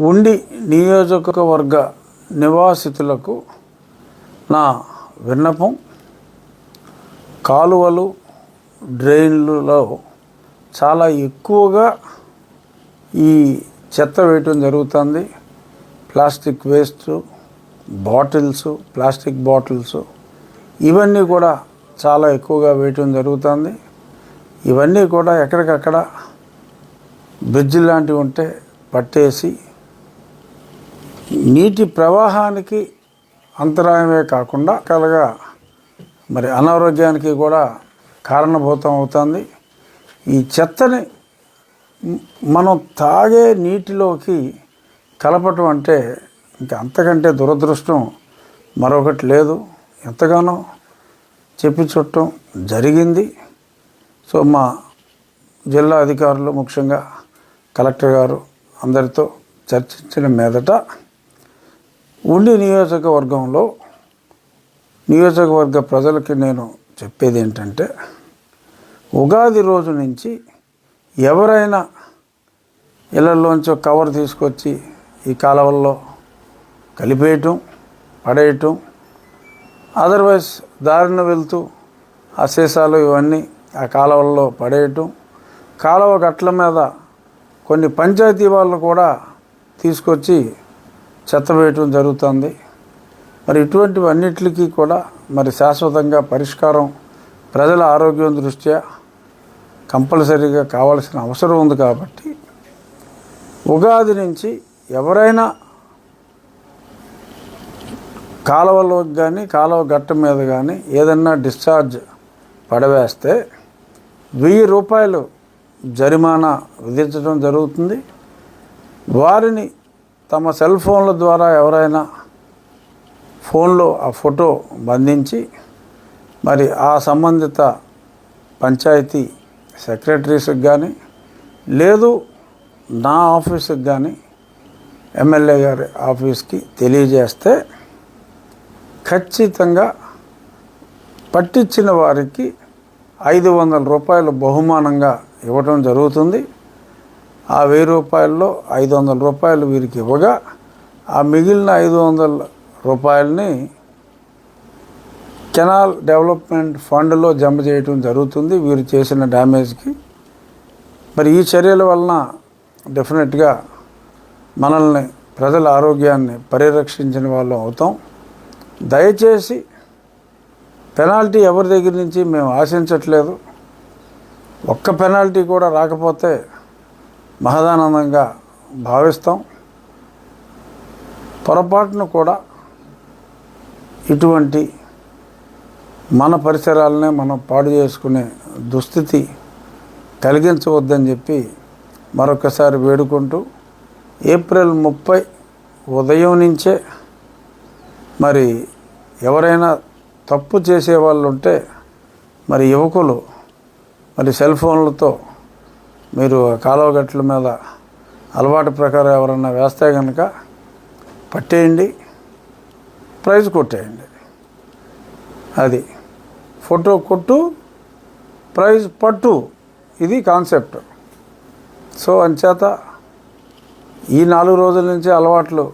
ఉండి నియోజకవర్గ నివాసితులకు నా విన్నపం, కాలువలు డ్రైన్లలో చాలా ఎక్కువగా ఈ చెత్త వేయటం జరుగుతుంది. Plastic waste bottles, plastic bottles ఇవన్నీ కూడా చాలా ఎక్కువగా వేయటం జరుగుతుంది. ఇవన్నీ కూడా ఎక్కడికక్కడ బ్రిడ్జ్ లాంటివి ఉంటే పట్టేసి నీటి ప్రవాహానికి అంతరాయమే కాకుండా కలగా మరి అనారోగ్యానికి కూడా కారణభూతం అవుతుంది. ఈ చెత్తని మనం తాగే నీటిలోకి కలపటం అంటే ఇంకా అంతకంటే దురదృష్టం మరొకటి లేదు. ఎంతగానో చెప్పి చుట్టం జరిగింది. సో మా జిల్లా అధికారులు, ముఖ్యంగా కలెక్టర్ గారు అందరితో చర్చించిన మీదట ఉండి నియోజకవర్గ ప్రజలకి నేను చెప్పేది ఏంటంటే, ఉగాది రోజు నుంచి ఎవరైనా ఇళ్ళల్లోంచి కవర్ తీసుకొచ్చి ఈ కాలువల్లో కలిపేయటం, పడేయటం, అదర్వైజ్ దారిన వెళ్తూ ఆ సీసాలు ఇవన్నీ ఆ కాలువల్లో పడేయటం, కాలువ గట్ల మీద కొన్ని పంచాయతీ వాళ్ళు కూడా తీసుకొచ్చి చెత్త వేయటం జరుగుతుంది. మరి ఇటువంటివన్నిటికీ కూడా మరి శాశ్వతంగా పరిష్కారం ప్రజల ఆరోగ్యం దృష్ట్యా కంపల్సరీగా కావాల్సిన అవసరం ఉంది. కాబట్టి ఉగాది నుంచి ఎవరైనా కాలువలోకి కానీ కాలువ గట్ట మీద కానీ ఏదన్నా డిశ్చార్జ్ పడవేస్తే 1000 రూపాయలు జరిమానా విధించడం జరుగుతుంది. వారిని తమ సెల్ ఫోన్ల ద్వారా ఎవరైనా ఫోన్లో ఆ ఫోటో బంధించి మరి ఆ సంబంధిత పంచాయతీ సెక్రటరీస్కి కానీ లేదు నా ఆఫీస్కి కానీ ఎమ్మెల్యే గారి ఆఫీస్కి తెలియజేస్తే ఖచ్చితంగా పట్టించిన వారికి 500 రూపాయలు బహుమానంగా ఇవ్వటం జరుగుతుంది. ఆ 1000 రూపాయల్లో 500 రూపాయలు వీరికి ఇవ్వగా ఆ మిగిలిన 500 రూపాయలని కెనాల్ డెవలప్మెంట్ ఫండ్లో జమ చేయటం జరుగుతుంది వీరు చేసిన డ్యామేజ్కి. మరి ఈ చర్యల వలన డెఫినెట్గా మనల్ని, ప్రజల ఆరోగ్యాన్ని పరిరక్షించిన వాళ్ళం అవుతాం. దయచేసి పెనాల్టీ ఎవరి దగ్గర నుంచి మేము ఆశించట్లేదు. ఒక్క పెనాల్టీ కూడా రాకపోతే మహదానందంగా భావిస్తాం. పొరపాటును కూడా ఇటువంటి మన పరిసరాలనే మనం పాడు చేసుకునే దుస్థితి కలిగించవద్దని చెప్పి మరొకసారి వేడుకుంటూ, ఏప్రిల్ 30 ఉదయం నుంచే మరి ఎవరైనా తప్పు చేసేవాళ్ళు ఉంటే మరి యువకులు మరి సెల్ ఫోన్లతో మీరు కాలువగట్ల మీద అలవాటు ప్రకారం ఎవరన్నా వేస్తే కనుక పట్టేయండి, ప్రైజ్ కొట్టేయండి. అది ఫోటో కొట్టు, ప్రైజ్ పట్టు, ఇది కాన్సెప్ట్. సో అంచేత ఈ 4 రోజుల నుంచి అలవాట్లు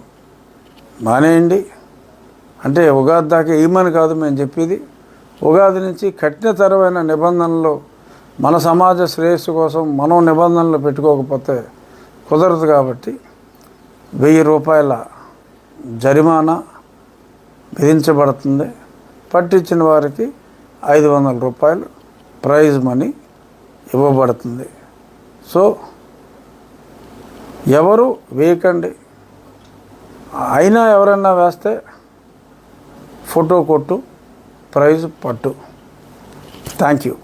మానేయండి. అంటే ఉగాది దాకా ఏమని కాదు మేము చెప్పేది. ఉగాది నుంచి కఠినతరమైన నిబంధనలు, మన సమాజ శ్రేయస్సు కోసం మనం నిబంధనలు పెట్టుకోకపోతే కుదరదు. కాబట్టి 1000 రూపాయల జరిమానా విధించబడుతుంది. పట్టించిన వారికి 500 రూపాయలు ప్రైజ్ మనీ ఇవ్వబడుతుంది. సో ఎవరు వేయకండి. అయినా ఎవరన్నా వేస్తే ఫోటో కొట్టు, ప్రైజ్ పట్టు. Thank you.